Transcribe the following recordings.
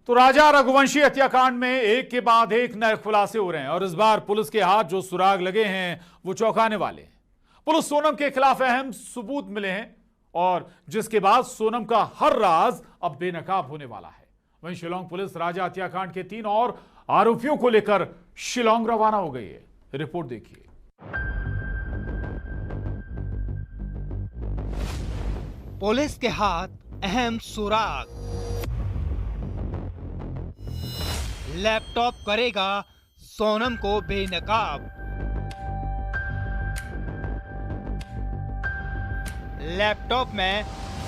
तो राजा रघुवंशी हत्याकांड में एक के बाद एक नए खुलासे हो रहे हैं और इस बार पुलिस के हाथ जो सुराग लगे हैं वो चौंकाने वाले हैं। पुलिस सोनम के खिलाफ अहम सबूत मिले हैं और जिसके बाद सोनम का हर राज अब बेनकाब होने वाला है। वहीं शिलांग पुलिस राजा हत्याकांड के 3 और आरोपियों को लेकर शिलांग रवाना हो गई है। रिपोर्ट देखिए। पुलिस के हाथ अहम सुराग, लैपटॉप करेगा सोनम को बेनकाब। लैपटॉप में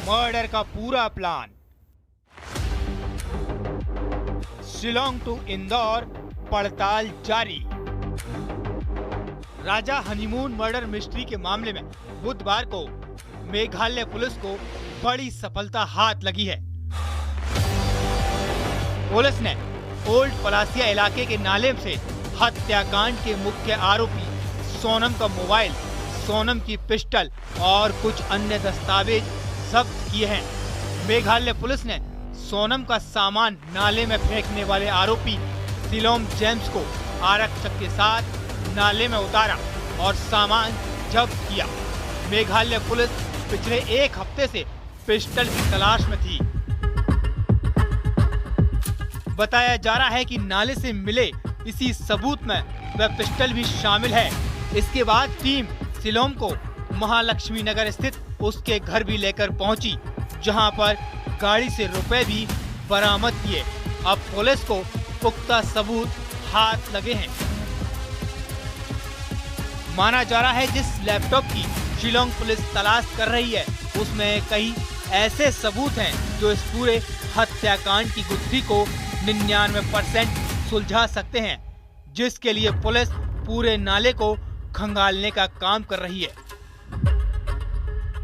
मर्डर का पूरा प्लान। शिलांग टू इंदौर पड़ताल जारी। राजा हनीमून मर्डर मिस्ट्री के मामले में बुधवार को मेघालय पुलिस को बड़ी सफलता हाथ लगी है। पुलिस ने ओल्ड पलासिया इलाके के नाले से हत्याकांड के मुख्य आरोपी सोनम का मोबाइल, सोनम की पिस्टल और कुछ अन्य दस्तावेज जब्त किए हैं। मेघालय पुलिस ने सोनम का सामान नाले में फेंकने वाले आरोपी सिलोम जेम्स को आरक्षक के साथ नाले में उतारा और सामान जब्त किया। मेघालय पुलिस पिछले एक हफ्ते से पिस्टल की तलाश में थी। बताया जा रहा है कि नाले से मिले इसी सबूत में वह पिस्टल भी शामिल है। इसके बाद टीम सिलोम को महालक्ष्मी नगर स्थित उसके घर भी लेकर पहुंची, जहां पर गाड़ी से रुपए भी बरामद किए। अब पुलिस को पुख्ता सबूत हाथ लगे हैं। माना जा रहा है जिस लैपटॉप की शिलांग पुलिस तलाश कर रही है उसमें कई ऐसे सबूत हैं जो इस पूरे हत्याकांड की गुत्थी को 99% सुलझा सकते हैं, जिसके लिए पुलिस पूरे नाले को खंगालने का काम कर रही है।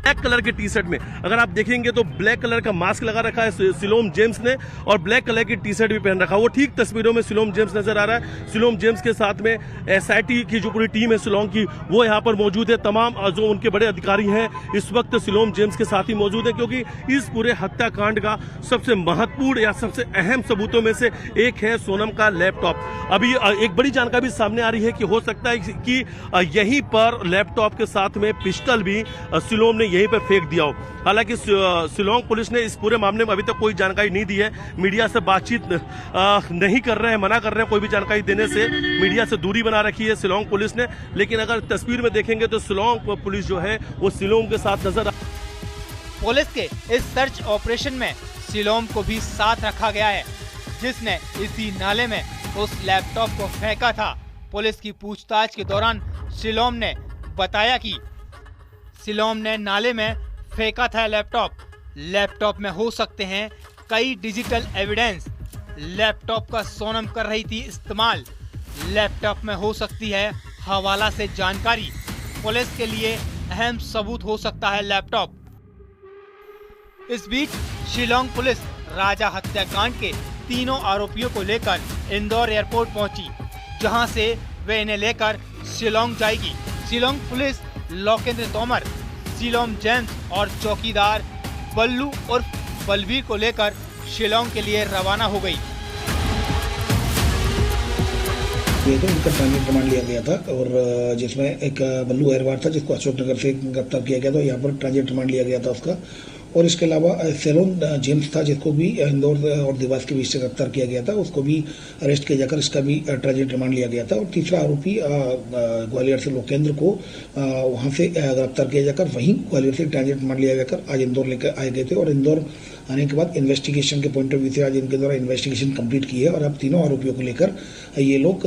ब्लैक कलर के टी शर्ट में अगर आप देखेंगे तो ब्लैक कलर का मास्क लगा रखा है सिलोम जेम्स ने और ब्लैक कलर की टी शर्ट भी पहन रखा है। वो ठीक तस्वीरों में सिलोम जेम्स नजर आ रहा है। सिलोम जेम्स के साथ में एसआईटी की जो पूरी टीम है शिलांग की वो यहाँ पर मौजूद है। तमाम जो उनके बड़े अधिकारी हैं इस वक्त सिलोम जेम्स के साथ ही मौजूद है, क्योंकि इस पूरे हत्याकांड का सबसे महत्वपूर्ण या सबसे अहम सबूतों में से एक है सोनम का लैपटॉप। अभी एक बड़ी जानकारी सामने आ रही है कि हो सकता है कि यहीं पर लैपटॉप के साथ में पिस्टल भी सिलोम ने यहीं पर फेंक दिया हो। हालांकि शिलांग पुलिस ने इस पूरे मामले में अभी तक कोई जानकारी नहीं दी है। मीडिया से बातचीत नहीं कर रहे हैं, मना कर रहे हैं कोई भी जानकारी देने से। मीडिया से दूरी बना रखी है शिलांग पुलिस ने। लेकिन अगर तस्वीर में देखेंगे तो शिलांग पुलिस जो है वो सिलोम के साथ नजर पुलिस के इस सर्च ऑपरेशन में सिलोम को भी साथ रखा गया है, जिसने इसी नाले में उस लैपटॉप को फेंका था। पुलिस की पूछताछ के दौरान सिलोम ने बताया कि सिलोम ने नाले में फेंका था लैपटॉप में हो सकते हैं कई डिजिटल एविडेंस। लैपटॉप का सोनम कर रही थी इस्तेमाल। लैपटॉप में हो सकती है हवाला से जानकारी। पुलिस के लिए अहम सबूत हो सकता है लैपटॉप। इस बीच शिलांग पुलिस राजा हत्याकांड के तीनों आरोपियों को लेकर इंदौर एयरपोर्ट पहुंची, जहां से वे इन्हें लेकर शिलांग जाएगी। Shillong police Lokendra Tomar, coelom James और चौकीदार बल्लू उर्फ बलवीर को लेकर शिलांग के लिए रवाना हो गई। ये तो उनका ट्रांजिट रिमांड लिया गया था और जिसमें एक बल्लू अहरवार था जिसको अशोकनगर से गिरफ्तार किया गया था। यहाँ पर ट्रांजिट रिमांड लिया गया था उसका। और इसके अलावा सिलोम जेम्स था जिसको भी इंदौर और देवास के बीच से गिरफ्तार किया गया था, उसको भी अरेस्ट किया जाकर इसका भी ट्रांजिट रिमांड लिया गया था। और तीसरा आरोपी ग्वालियर से लोकेंद्र को वहां से गिरफ्तार किया जाकर वहीं ग्वालियर से ट्रांजिट रिमांड लिया जाकर आज इंदौर लेकर आए गए थे। और इंदौर आने के बाद इन्वेस्टिगेशन के पॉइंट ऑफ व्यू से आज इनके द्वारा इन्वेस्टिगेशन कंप्लीट की है और अब तीनों आरोपियों को लेकर ये लोग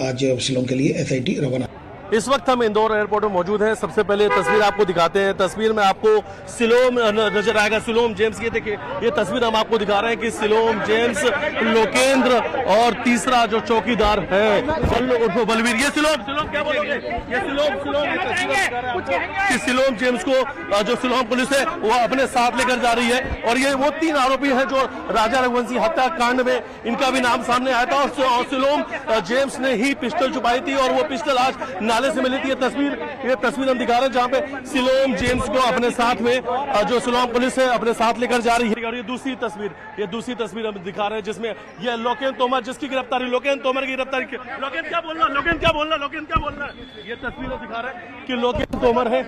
आज शिलांग के लिए एसआईटी रवाना। इस वक्त हम इंदौर एयरपोर्ट में मौजूद हैं। सबसे पहले तस्वीर आपको दिखाते हैं। तस्वीर में आपको सिलोम नजर आएगा, सिलोम जेम्स। ये देखिए ये तस्वीर हम आपको दिखा रहे हैं कि सिलोम जेम्स, लोकेंद्र और तीसरा जो चौकीदार है बलवीर। ये सिलोम क्या बोलोगे? ये सिलोम जेम्स को जो सिलोम पुलिस है वो अपने साथ लेकर जा रही है। और ये वो 3 आरोपी हैं जो राजा रघुवंशी हत्याकांड में इनका भी नाम सामने आया था। और सिलोम जेम्स ने ही पिस्टल छुपाई थी और वो पिस्टल आज मेघालय से मिली थी। ये तस्वीर हम दिखा रहे हैं जहाँ पे सिलोम जेम्स को अपने साथ में जो शिलोंग पुलिस है अपने साथ लेकर जा रही है। और ये दूसरी तस्वीर हम दिखा रहे हैं जिसमें ये लोकेन तोमर जिसकी गिरफ्तारी, लोकेन तोमर की गिरफ्तारी। लोकेन क्या बोलना ये तस्वीर दिखा रहे हैं कि लोकेन तोमर है।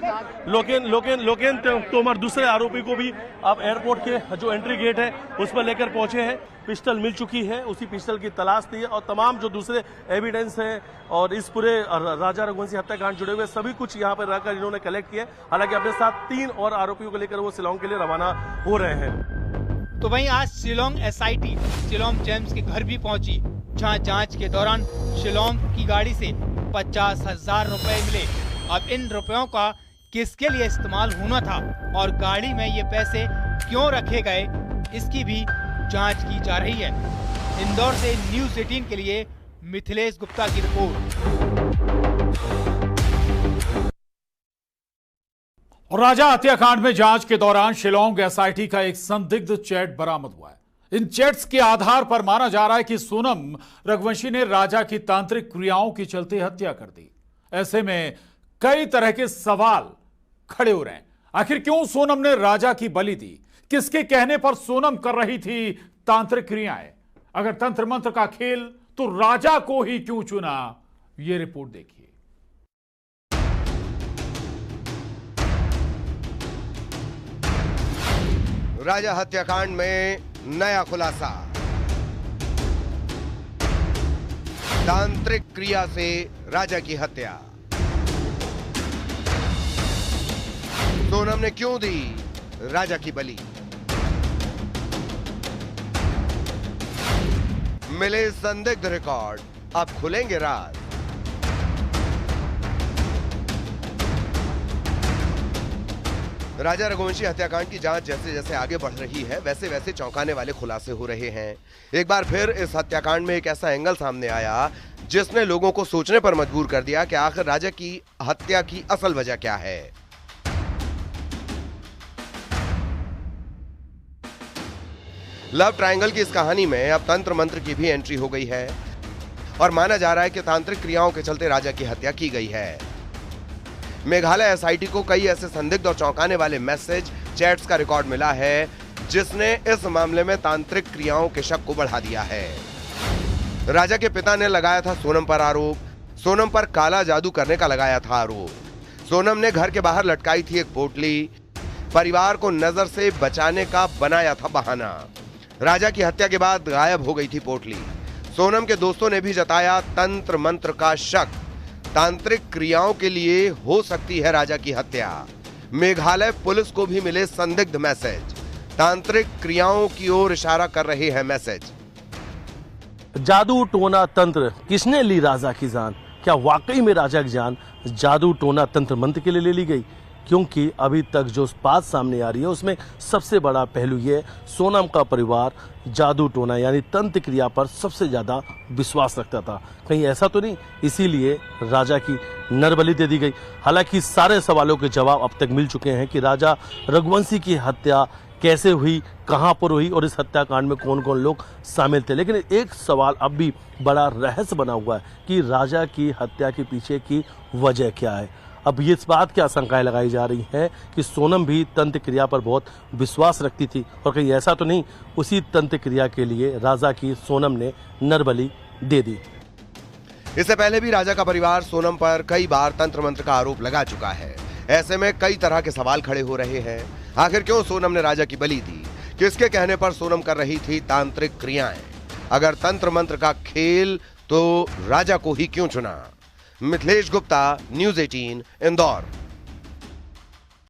लोकेन तोमर दूसरे आरोपी को भी अब एयरपोर्ट के जो एंट्री गेट है उस पर लेकर पहुंचे हैं। पिस्टल मिल चुकी है, उसी पिस्टल की तलाश थी और तमाम जो दूसरे एविडेंस हैं और इस पूरे राजा रघुवंशी हत्याकांड जुड़े हुए सभी कुछ यहाँ पर रहकर इन्होंने कलेक्ट किया। हालांकि अपने साथ 3 और आरोपियों को लेकर वो शिलोंग के लिए रवाना हो रहे हैं। तो वहीं आज शिलोंग एसआईटी शिलोम जेम्स के घर भी पहुंची, जहां जांच के दौरान शिलोंग की गाड़ी से 50,000 रुपए मिले। अब इन रुपयों का किसके लिए इस्तेमाल होना था और गाड़ी में ये पैसे क्यों रखे गए, इसकी भी जांच की जा रही है। इंदौर से न्यूज़ 18 के लिए मिथिलेश गुप्ता की रिपोर्ट। और राजा हत्याकांड में जांच के दौरान शिलोंग एसआईटी का एक संदिग्ध चैट बरामद हुआ है। इन चैट्स के आधार पर माना जा रहा है कि सोनम रघुवंशी ने राजा की तांत्रिक क्रियाओं के चलते हत्या कर दी। ऐसे में कई तरह के सवाल खड़े हो रहे हैं। आखिर क्यों सोनम ने राजा की बलि दी? किसके कहने पर सोनम कर रही थी तांत्रिक क्रियाएं? अगर तंत्र मंत्र का खेल तो राजा को ही क्यों चुना? यह रिपोर्ट देखिए। राजा हत्याकांड में नया खुलासा। तांत्रिक क्रिया से राजा की हत्या। सोनम ने क्यों दी राजा की बलि? मिले संदिग्ध रिकॉर्ड, अब खुलेंगे राज। राजा रघुवंशी हत्याकांड की जांच जैसे जैसे आगे बढ़ रही है वैसे वैसे चौंकाने वाले खुलासे हो रहे हैं। एक बार फिर इस हत्याकांड में एक ऐसा एंगल सामने आया जिसने लोगों को सोचने पर मजबूर कर दिया कि आखिर राजा की हत्या की असल वजह क्या है। लव ट्रायंगल की इस कहानी में अब तंत्र मंत्र की भी एंट्री हो गई है और माना जा रहा है कि तांत्रिक क्रियाओं के चलते राजा की हत्या की गई है। मेघालय एसआईटी को कई ऐसे संदिग्ध और चौंकाने वाले मैसेज, चैट्स का रिकॉर्ड मिला है जिसने इस मामले में तांत्रिक क्रियाओं के शक को बढ़ा दिया है। राजा के पिता ने लगाया था सोनम पर आरोप, सोनम पर काला जादू करने का लगाया था आरोप। सोनम ने घर के बाहर लटकाई थी एक पोटली, परिवार को नजर से बचाने का बनाया था बहाना। राजा की हत्या के बाद गायब हो गई थी पोटली। सोनम के दोस्तों ने भी जताया तंत्र मंत्र का शक, तांत्रिक क्रियाओं के लिए हो सकती है राजा की हत्या। मेघालय पुलिस को भी मिले संदिग्ध मैसेज, तांत्रिक क्रियाओं की ओर इशारा कर रहे हैं मैसेज। जादू टोना तंत्र, किसने ली राजा की जान? क्या वाकई में राजा की जान जादू टोना तंत्र मंत्र के लिए ले ली गई? क्योंकि अभी तक जो बात सामने आ रही है उसमें सबसे बड़ा पहलू ये, सोनम का परिवार जादू टोना यानी तंत्र क्रिया पर सबसे ज्यादा विश्वास रखता था। कहीं ऐसा तो नहीं इसीलिए राजा की नरबलि दे दी गई? हालांकि सारे सवालों के जवाब अब तक मिल चुके हैं कि राजा रघुवंशी की हत्या कैसे हुई, कहां पर हुई और इस हत्याकांड में कौन कौन लोग शामिल थे। लेकिन एक सवाल अब भी बड़ा रहस्य बना हुआ है कि राजा की हत्या के पीछे की वजह क्या है। अब ये इस बात की आशंकाएं लगाई जा रही हैं कि सोनम भी तंत्र क्रिया पर बहुत विश्वास रखती थी और कहीं ऐसा तो नहीं उसी तंत्र क्रिया के लिए राजा की सोनम ने नरबलि दे दी। इससे पहले भी राजा का परिवार सोनम पर कई बार तंत्र मंत्र का आरोप लगा चुका है। ऐसे में कई तरह के सवाल खड़े हो रहे हैं। आखिर क्यों सोनम ने राजा की बलि दी? किसके कहने पर सोनम कर रही थी तांत्रिक क्रियाएं? अगर तंत्र मंत्र का खेल तो राजा को ही क्यों चुना? मिथिलेश गुप्ता, न्यूज़ 18, इंदौर।